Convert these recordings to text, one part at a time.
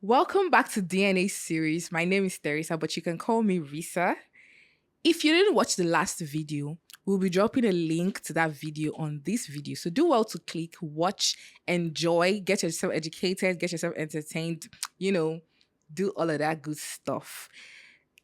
Welcome back to DNA series. My name is Teresa, but you can call me Risa. If you didn't watch the last video, we'll be dropping a link to that video on this video. So do well to click, watch, enjoy, get yourself educated, get yourself entertained, you know, do all of that good stuff.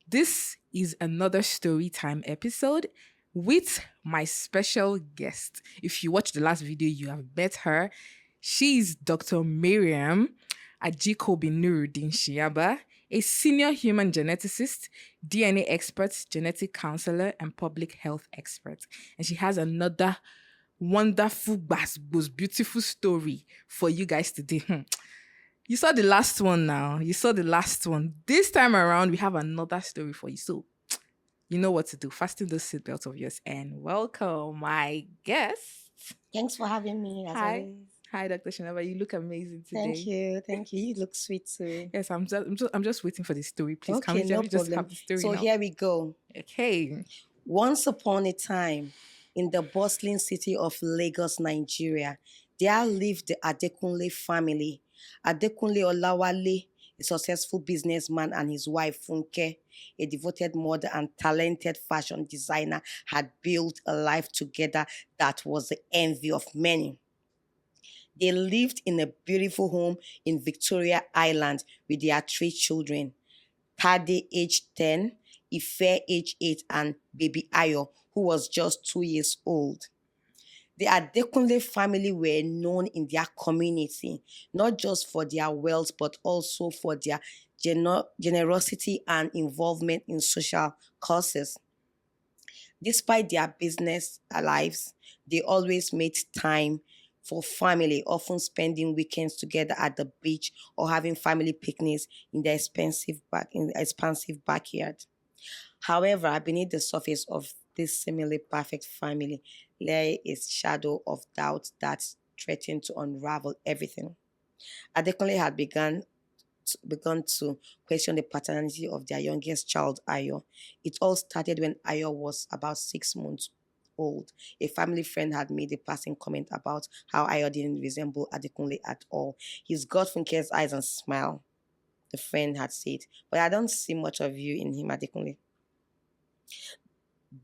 This is another story time episode with my special guest. If you watched the last video, you have met her. She's Dr. Miriam Ajikobi Nuruddin Shiaba, a senior human geneticist, DNA expert, genetic counselor, and public health expert. And she has another wonderful, most beautiful story for you guys today. You saw the last one now. You saw the last one. This time around, we have another story for you. So you know what to do. Fasten those seatbelts of yours and welcome my guest. Thanks for having me, as Hi. always. Hi, Dr. Shanaba. You look amazing today. Thank you. Thank you. You look sweet too. Yes, I'm just waiting for the story. Please, Okay, no we just problem. have the story So now? here we go. Okay. Once upon a time, in the bustling city of Lagos, Nigeria, there lived the Adekunle family. Adekunle Olawale, a successful businessman, and his wife Funke, a devoted mother and talented fashion designer, had built a life together that was the envy of many. They lived in a beautiful home in Victoria Island with their three children, Tade, aged 10, Ife, aged 8, and baby Ayo, who was just 2 years old. The Adekunle family were known in their community, not just for their wealth, but also for their generosity and involvement in social causes. Despite their business lives, they always made time for family, often spending weekends together at the beach or having family picnics in the expansive backyard. However, beneath the surface of this seemingly perfect family lay a shadow of doubt that threatened to unravel everything. Adekunle had begun to question the paternity of their youngest child, Ayo. It all started when Ayo was about 6 months old. A family friend had made a passing comment about how Ayo didn't resemble Adekunle at all. He's got Funke's eyes and smile, the friend had said, but I don't see much of you in him, Adekunle.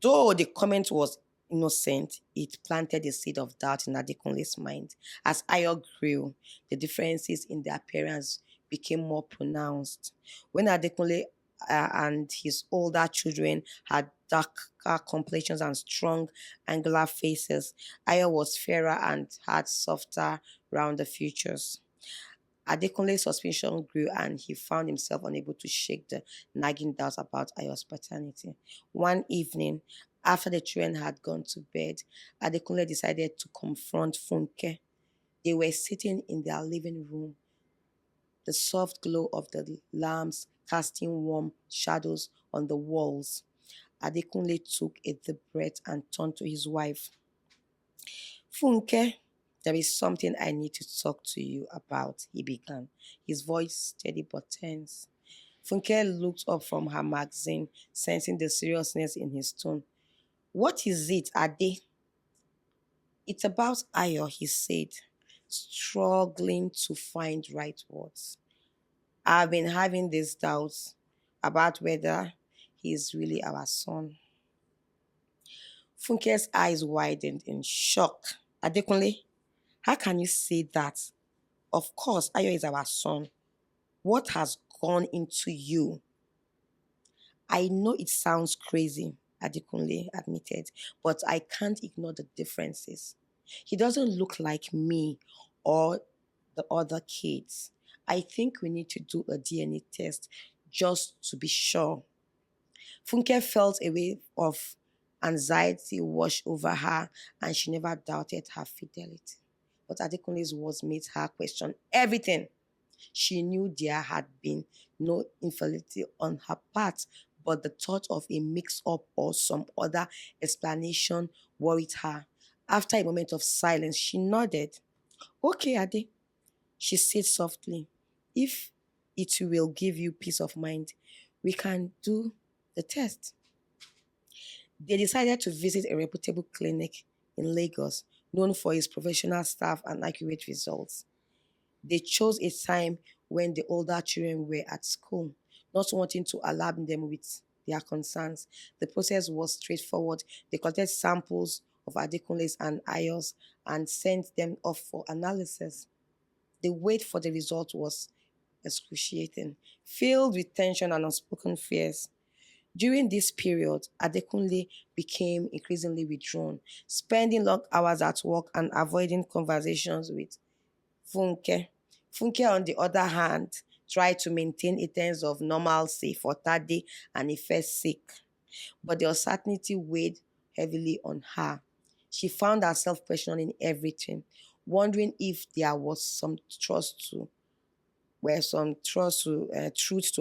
Though the comment was innocent, it planted a seed of doubt in Adekunle's mind. As Ayo grew, the differences in their appearance became more pronounced. When Adekunle and his older children had darker complexions and strong, angular faces, Ayo was fairer and had softer, rounder features. Adekunle's suspicion grew and he found himself unable to shake the nagging doubts about Ayo's paternity. One evening, after the children had gone to bed, Adekunle decided to confront Funke. They were sitting in their living room, the soft glow of the lamps casting warm shadows on the walls. Adekunle took a deep breath and turned to his wife. Funke, there is something I need to talk to you about, he began, his voice steady but tense. Funke looked up from her magazine, sensing the seriousness in his tone. What is it, Ade? It's about Ayo, he said, struggling to find right words. I've been having these doubts about whether he is really our son. Funke's eyes widened in shock. Adekunle, how can you say that? Of course, Ayo is our son. What has gone into you? I know it sounds crazy, Adekunle admitted, but I can't ignore the differences. He doesn't look like me or the other kids. I think we need to do a DNA test just to be sure. Funke felt a wave of anxiety wash over her and she never doubted her fidelity. But Adekunle's words made her question everything. She knew there had been no infidelity on her part, but the thought of a mix up or some other explanation worried her. After a moment of silence, she nodded. Okay, Ade, she said softly. If it will give you peace of mind, we can do the test. They decided to visit a reputable clinic in Lagos, known for its professional staff and accurate results. They chose a time when the older children were at school, not wanting to alarm them with their concerns. The process was straightforward. They collected samples of Adekunle's and Ayo's and sent them off for analysis. The wait for the result was excruciating, filled with tension and unspoken fears. During this period, Adekunle became increasingly withdrawn, spending long hours at work and avoiding conversations with Funke. Funke, on the other hand, tried to maintain a sense of normalcy for Tade and Ife's sake, but the uncertainty weighed heavily on her. She found herself questioning everything, wondering if there was some truth to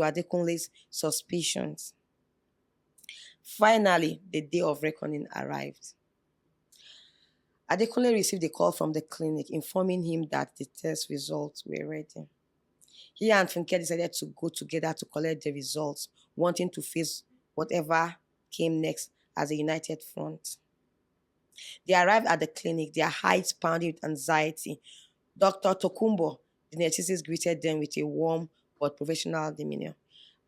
Adekunle's suspicions. Finally, the day of reckoning arrived. Adekunle received a call from the clinic informing him that the test results were ready. He and Funke decided to go together to collect the results, wanting to face whatever came next as a united front. They arrived at the clinic, their hearts pounding with anxiety. Dr. Tokumbo, the neurologist, greeted them with a warm but professional demeanor.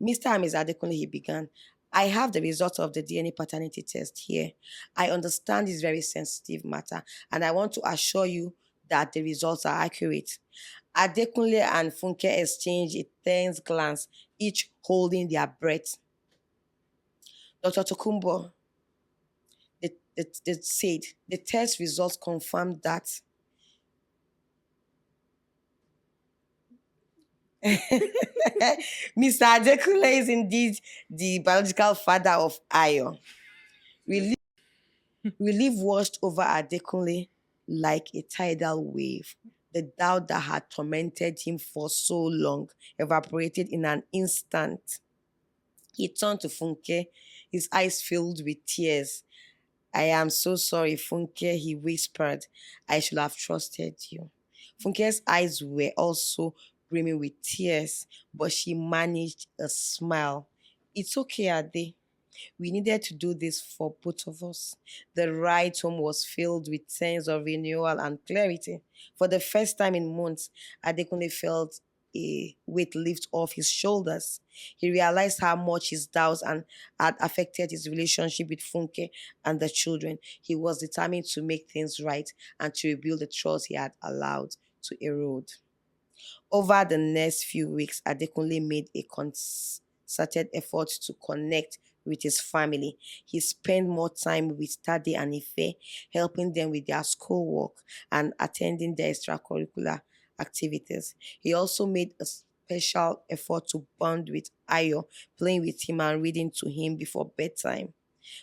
Mr. and Ms. Adekunle, he began, I have the results of the DNA paternity test here. I understand this very sensitive matter, and I want to assure you that the results are accurate. Adekunle and Funke exchanged a tense glance, each holding their breath. Dr. Tokumbo they said the test results confirmed that Mr. Adekunle is indeed the biological father of Ayo. Relief washed over Adekunle like a tidal wave. The doubt that had tormented him for so long evaporated in an instant. He turned to Funke, his eyes filled with tears. I am so sorry, Funke, he whispered. I should have trusted you. Funke's eyes were also brimming with tears, but she managed a smile. It's okay, Ade. We needed to do this for both of us. The ride home was filled with sense of renewal and clarity. For the first time in months, Adekunle felt a weight lift off his shoulders. He realized how much his doubts and had affected his relationship with Funke and the children. He was determined to make things right and to rebuild the trust he had allowed to erode. Over the next few weeks, Adekunle made a concerted effort to connect with his family. He spent more time with Tade and Ife, helping them with their schoolwork and attending their extracurricular activities. He also made a special effort to bond with Ayo, playing with him and reading to him before bedtime.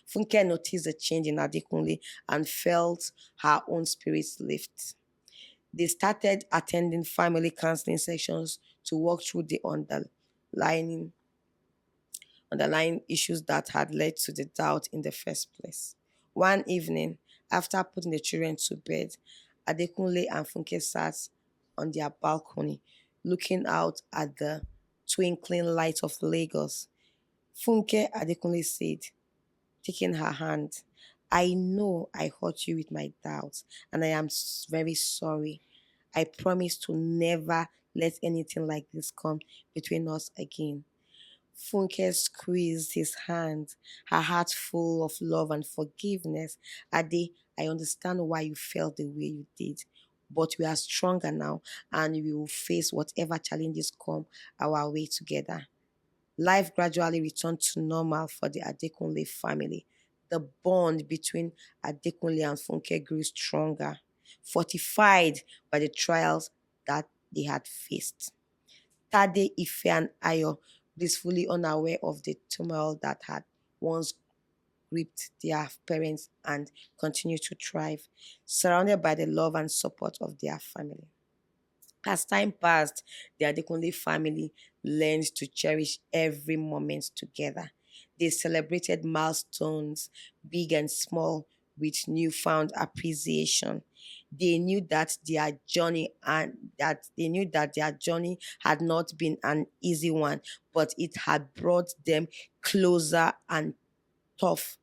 Funke noticed a change in Adekunle and felt her own spirits lift. They started attending family counseling sessions to work through the underlying issues that had led to the doubt in the first place. One evening, after putting the children to bed, Adekunle and Funke sat on their balcony, looking out at the twinkling lights of Lagos. Funke, Adekunle said, taking her hand, I know I hurt you with my doubts, and I am very sorry. I promise to never let anything like this come between us again. Funke squeezed his hand, her heart full of love and forgiveness. Ade, I understand why you felt the way you did, but we are stronger now and we will face whatever challenges come our way together. Life gradually returned to normal for the Adekunle family. The bond between Adekunle and Funke grew stronger, fortified by the trials that they had faced. Tade, Ife, and Ayo, blissfully unaware of the turmoil that had once gripped their parents and continued to thrive, surrounded by the love and support of their family. As time passed, the Adekunle family learned to cherish every moment together. They celebrated milestones, big and small, with newfound appreciation. They knew that their journey had not been an easy one, but it had brought them closer and tough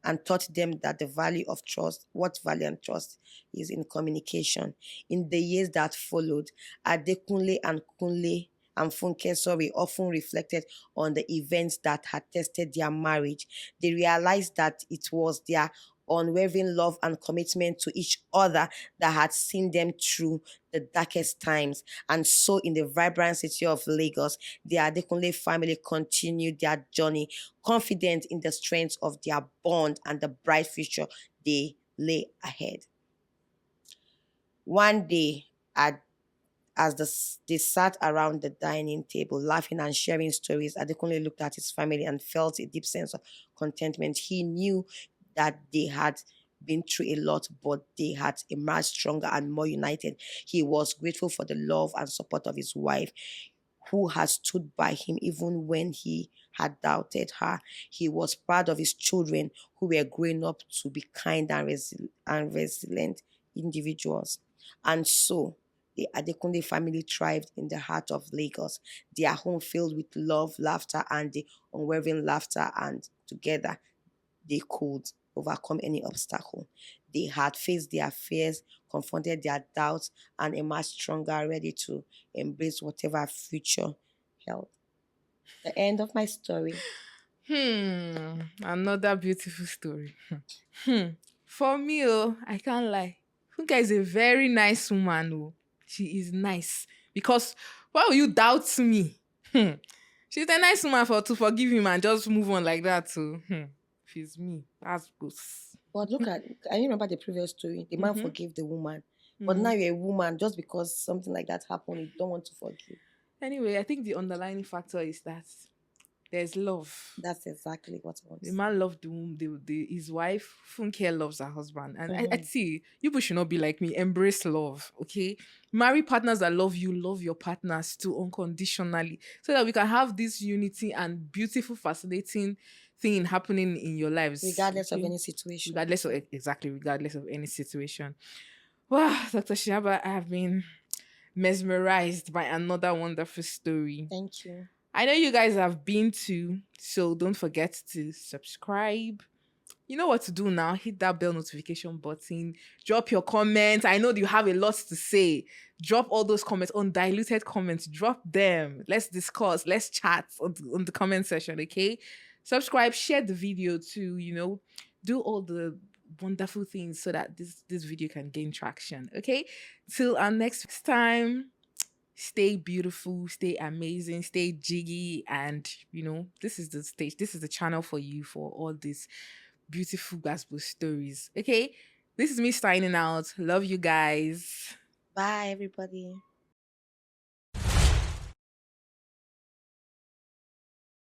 and taught them that the value of trust, what value and trust is in communication. In the years that followed, Adekunle and Kunle and Funke, sorry, often reflected on the events that had tested their marriage. They realized that it was their unwavering love and commitment to each other that had seen them through the darkest times. And so, in the vibrant city of Lagos, the Adekunle family continued their journey, confident in the strength of their bond and the bright future they lay ahead. One day, as they sat around the dining table, laughing and sharing stories, Adekunle looked at his family and felt a deep sense of contentment. He knew that they had been through a lot, but they had emerged stronger and more united. He was grateful for the love and support of his wife, who had stood by him even when he had doubted her. He was proud of his children, who were growing up to be kind and, resilient individuals. And so, the Adekunle family thrived in the heart of Lagos, their home filled with love, laughter, and the unwavering laughter, and together they could overcome any obstacle. They had faced their fears, confronted their doubts, and emerged stronger, ready to embrace whatever future held. The end of my story. Another beautiful story. Hmm. For me, oh, I can't lie. Funke is a very nice woman. Oh. She is nice. Because why will you doubt me? She's a nice woman to forgive him and just move on like that. So, she's me. That's good. But look at, I remember the previous story. The man Mhm. forgave the woman. But now you're a woman, just because something like that happened, you don't want to forgive. Anyway, I think the underlying factor is that there's love. That's exactly what I want to The say. man loved his wife. Funke loves her husband. And I see, you people should not be like me. Embrace love, okay? Marry partners that love you, love your partners too unconditionally. So that we can have this unity and beautiful, fascinating thing happening in your lives. Regardless of okay? any situation. Regardless of any situation. Wow, Dr. Shaba, I have been mesmerized by another wonderful story. Thank you. I know you guys have been to, so don't forget to subscribe. You know what to do now. Hit that bell notification button. Drop your comments. I know you have a lot to say. Drop all those comments, undiluted comments. Drop them. Let's discuss. Let's chat on the comment section, okay? Subscribe, share the video to, do all the wonderful things so that this video can gain traction, okay? Till our next time. Stay beautiful, stay amazing, stay jiggy, and this is the stage, this is the channel for you for all these beautiful gospel stories. Okay, this is me signing out. Love you guys. Bye, everybody.